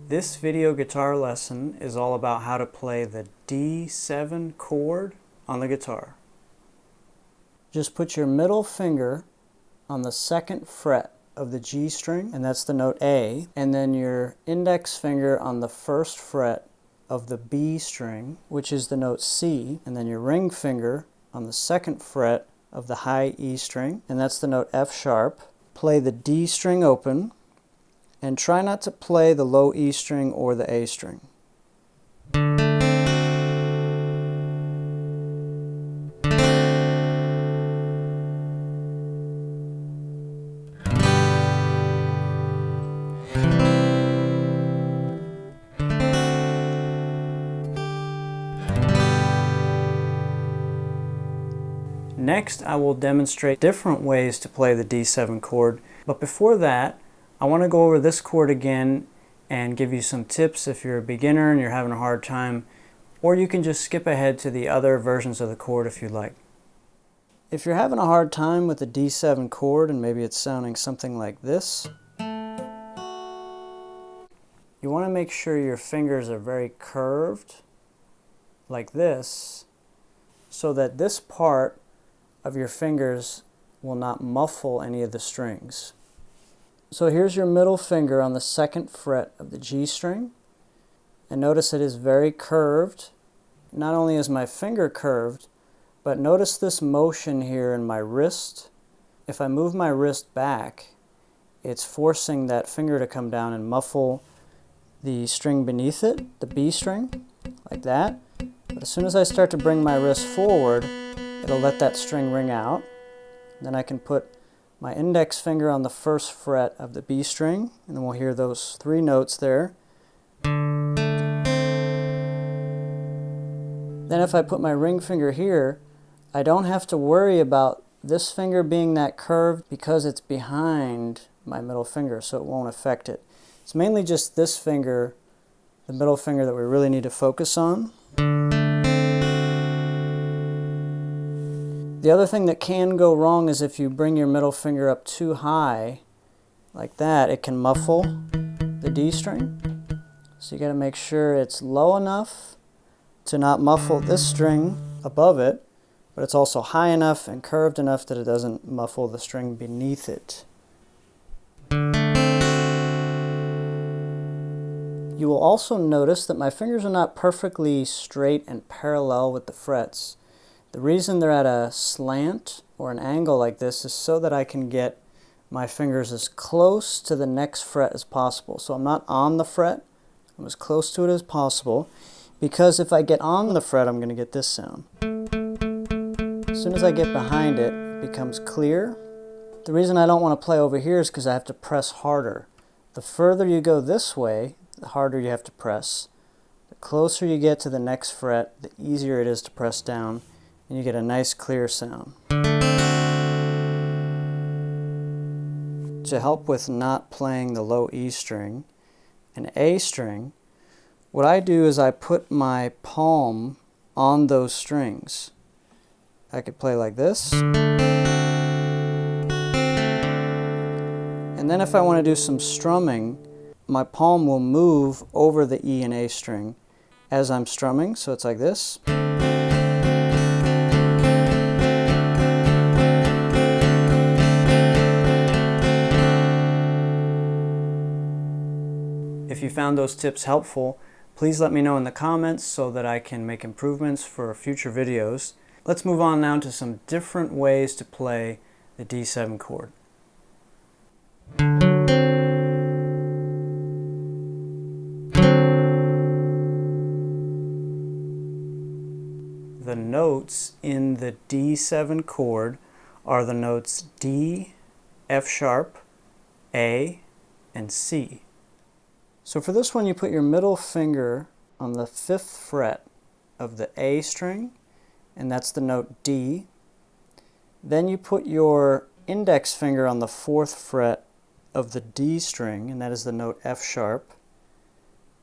This video guitar lesson is all about how to play the D7 chord on the guitar. Just put your middle finger on the second fret of the G string, and that's the note A, and then your index finger on the first fret of the B string, which is the note C, and then your ring finger on the second fret of the high E string, and that's the note F sharp. Play the D string open, and try not to play the low E string or the A string. Next, I will demonstrate different ways to play the D7 chord, but before that, I want to go over this chord again and give you some tips if you're a beginner and you're having a hard time, or you can just skip ahead to the other versions of the chord if you'd like. If you're having a hard time with the D7 chord and maybe it's sounding something like this, you want to make sure your fingers are very curved, like this, so that this part of your fingers will not muffle any of the strings. So here's your middle finger on the second fret of the G string, and notice it is very curved. Not only is my finger curved, but notice this motion here in my wrist. If I move my wrist back, it's forcing that finger to come down and muffle the string beneath it, the B string, like that. But as soon as I start to bring my wrist forward, it'll let that string ring out. Then I can put my index finger on the first fret of the B string, and then we'll hear those three notes there. Then if I put my ring finger here, I don't have to worry about this finger being that curved because it's behind my middle finger, so it won't affect it. It's mainly just this finger, the middle finger, that we really need to focus on. The other thing that can go wrong is if you bring your middle finger up too high, like that, it can muffle the D string. So you got to make sure it's low enough to not muffle this string above it, but it's also high enough and curved enough that it doesn't muffle the string beneath it. You will also notice that my fingers are not perfectly straight and parallel with the frets. The reason they're at a slant or an angle like this is so that I can get my fingers as close to the next fret as possible. So I'm not on the fret, I'm as close to it as possible, because if I get on the fret, I'm going to get this sound. As soon as I get behind it, it becomes clear. The reason I don't want to play over here is because I have to press harder. The further you go this way, the harder you have to press. The closer you get to the next fret, the easier it is to press down, and you get a nice clear sound. To help with not playing the low E string and A string, what I do is I put my palm on those strings. I could play like this. And then if I want to do some strumming, my palm will move over the E and A string as I'm strumming, so it's like this. If you found those tips helpful, please let me know in the comments so that I can make improvements for future videos. Let's move on now to some different ways to play the D7 chord. The notes in the D7 chord are the notes D, F sharp, A, and C. So for this one, you put your middle finger on the 5th fret of the A string, and that's the note D. Then you put your index finger on the 4th fret of the D string, and that is the note F sharp.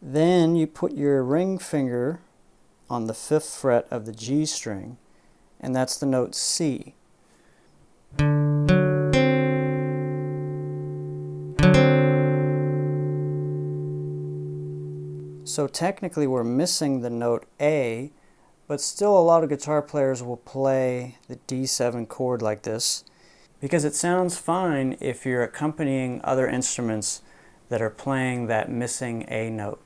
Then you put your ring finger on the 5th fret of the G string, and that's the note C. So technically we're missing the note A, but still a lot of guitar players will play the D7 chord like this because it sounds fine if you're accompanying other instruments that are playing that missing A note.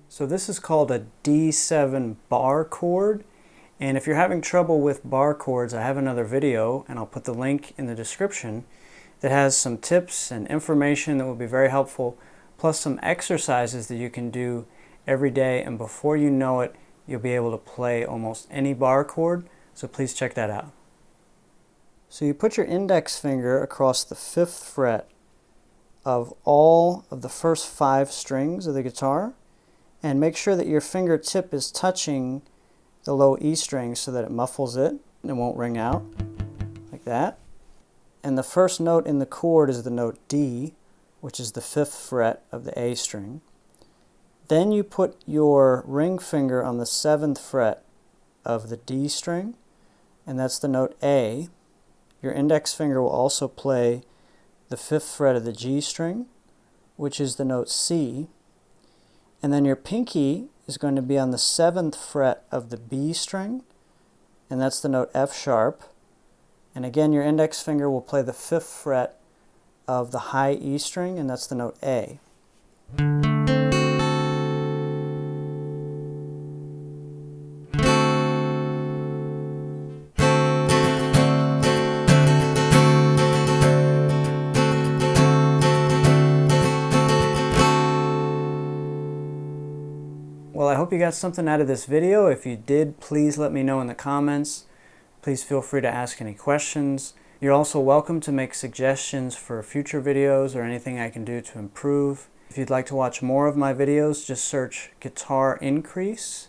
So this is called a D7 bar chord, and if you're having trouble with bar chords, I have another video, and I'll put the link in the description, that has some tips and information that will be very helpful, plus some exercises that you can do every day, and before you know it, you'll be able to play almost any bar chord, so please check that out. So you put your index finger across the 5th fret of all of the first 5 strings of the guitar, and make sure that your fingertip is touching the low E string so that it muffles it and it won't ring out, like that. And the first note in the chord is the note D, which is the 5th fret of the A string. Then you put your ring finger on the 7th fret of the D string, and that's the note A. Your index finger will also play the 5th fret of the G string, which is the note C. And then your pinky is going to be on the 7th fret of the B string, and that's the note F sharp. And again, your index finger will play the 5th fret of the high E string, and that's the note A. Well, I hope you got something out of this video. If you did, please let me know in the comments. Please feel free to ask any questions. You're also welcome to make suggestions for future videos or anything I can do to improve. If you'd like to watch more of my videos, just search Guitar Increase.